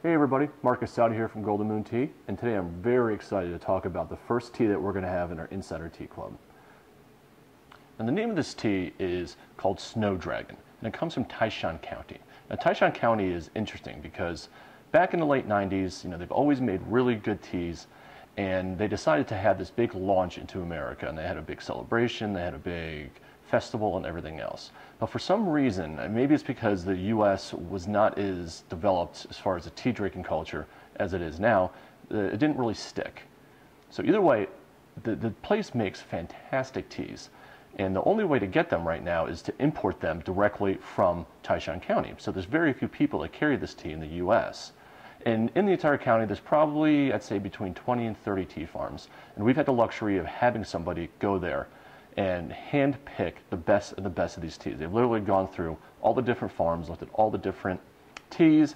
Hey everybody, Marcus Sauter here from Golden Moon Tea, and today I'm very excited to talk about the first tea that we're going to have in our Insider Tea Club. And the name of this tea is called Snow Dragon, and it comes from Taishan County. Now Taishan County is interesting because back in the late 90s, they've always made really good teas, and they decided to have this big launch into America, and they had a big celebration, they had a big festival and everything else. But for some reason, and maybe it's because the US was not as developed as far as the tea drinking culture as it is now, it didn't really stick. So either way, the place makes fantastic teas, and the only way to get them right now is to import them directly from Taishan County. So there's very few people that carry this tea in the US. And in the entire county, there's probably, I'd say, between 20 and 30 tea farms. And we've had the luxury of having somebody go there and hand pick the best of the best of these teas. They've literally gone through all the different farms, looked at all the different teas,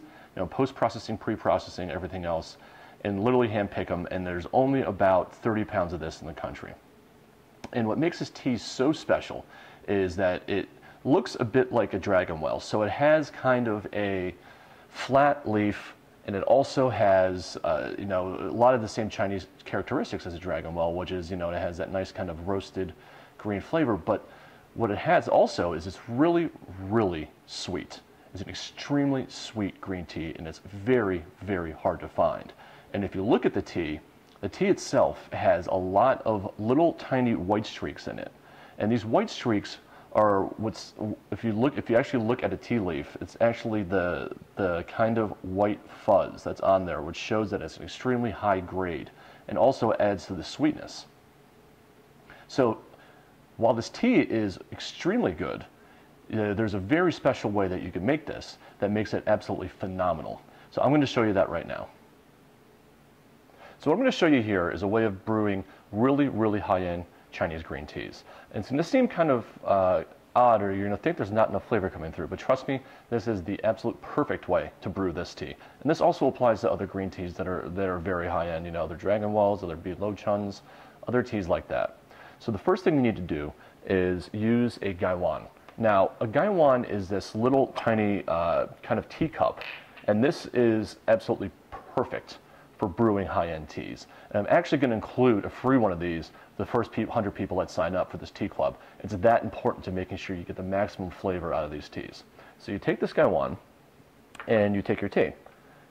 post-processing, pre-processing, everything else, and literally hand pick them. And there's only about 30 pounds of this in the country. And what makes this tea so special is that it looks a bit like a dragon well. So it has kind of a flat leaf, and it also has, a lot of the same Chinese characteristics as a dragon well, which is, it has that nice kind of roasted green flavor. But what it has also is it's really, really sweet. It's an extremely sweet green tea, and it's very, very hard to find. And if you look at the tea itself has a lot of little tiny white streaks in it. And these white streaks are if you actually look at a tea leaf, it's actually the kind of white fuzz that's on there, which shows that it's an extremely high grade and also adds to the sweetness. So while this tea is extremely good, there's a very special way that you can make this that makes it absolutely phenomenal. So I'm going to show you that right now. So what I'm going to show you here is a way of brewing really, really high-end Chinese green teas. And it's going to seem kind of odd, or you're going to think there's not enough flavor coming through, but trust me, this is the absolute perfect way to brew this tea. And this also applies to other green teas that are very high-end, other dragon wells, other Lo Chuns, other teas like that. So the first thing you need to do is use a gaiwan. Now, a gaiwan is this little tiny kind of teacup, and this is absolutely perfect for brewing high-end teas. And I'm actually going to include a free one of these the first 100 people that sign up for this tea club. It's that important to making sure you get the maximum flavor out of these teas. So you take this gaiwan and you take your tea.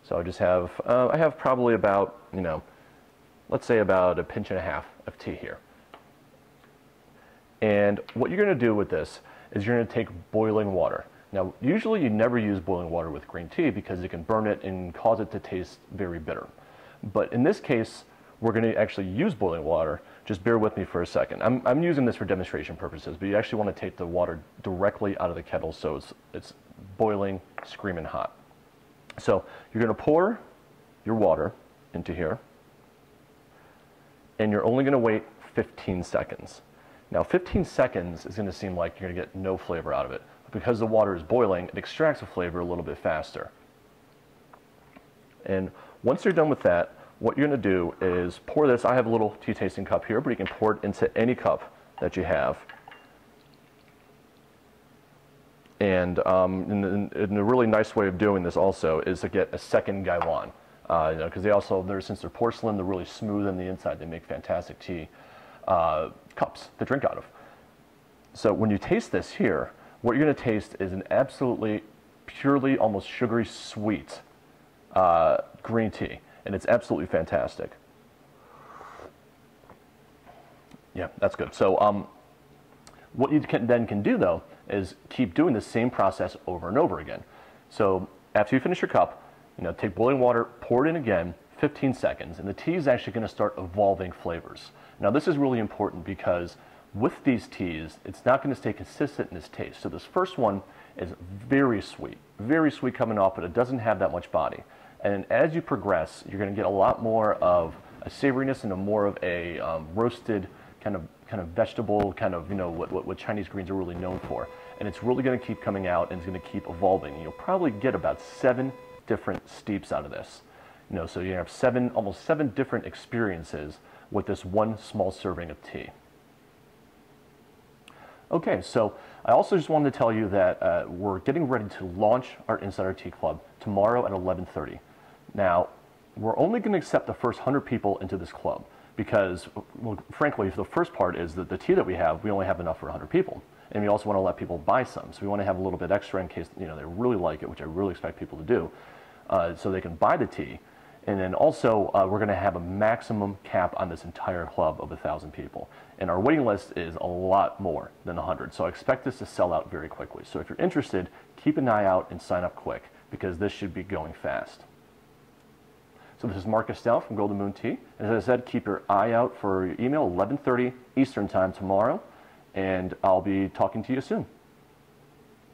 So I just have, I have probably about, let's say about a pinch and a half of tea here. And what you're going to do with this is you're going to take boiling water. Now, usually you never use boiling water with green tea because it can burn it and cause it to taste very bitter. But in this case, we're going to actually use boiling water. Just bear with me for a second. I'm using this for demonstration purposes, but you actually want to take the water directly out of the kettle so it's boiling, screaming hot. So you're going to pour your water into here, and you're only going to wait 15 seconds. Now 15 seconds is going to seem like you're going to get no flavor out of it. But because the water is boiling, it extracts the flavor a little bit faster. And once you're done with that, what you're going to do is pour this. I have a little tea tasting cup here, but you can pour it into any cup that you have. And a really nice way of doing this also is to get a second gaiwan. Because since they're porcelain, they're really smooth on the inside. They make fantastic tea cups to drink out of. So when you taste this here, what you're going to taste is an absolutely purely, almost sugary sweet green tea, and it's absolutely fantastic. Yeah, that's good. So what you can do though is keep doing the same process over and over again. So after you finish your cup, take boiling water, pour it in again, 15 seconds, and the tea is actually going to start evolving flavors. Now this is really important because with these teas, it's not going to stay consistent in its taste. So this first one is very sweet coming off, but it doesn't have that much body. And as you progress, you're going to get a lot more of a savoriness and more of a roasted kind of vegetable, what Chinese greens are really known for. And it's really going to keep coming out, and it's going to keep evolving. You'll probably get about 7 different steeps out of this. So you have almost 7 different experiences with this one small serving of tea. Okay, so I also just wanted to tell you that we're getting ready to launch our Insider Tea Club tomorrow at 11:30. Now, we're only going to accept the first 100 people into this club because, well, frankly, the first part is that the tea that we only have enough for 100 people. And we also want to let people buy some. So we want to have a little bit extra in case, you know, they really like it, which I really expect people to do, so they can buy the tea. And then also, we're going to have a maximum cap on this entire club of 1,000 people. And our waiting list is a lot more than 100. So I expect this to sell out very quickly. So if you're interested, keep an eye out and sign up quick because this should be going fast. So this is Mark Estelle from Golden Moon Tea. And as I said, keep your eye out for your email, 11:30 Eastern Time tomorrow. And I'll be talking to you soon.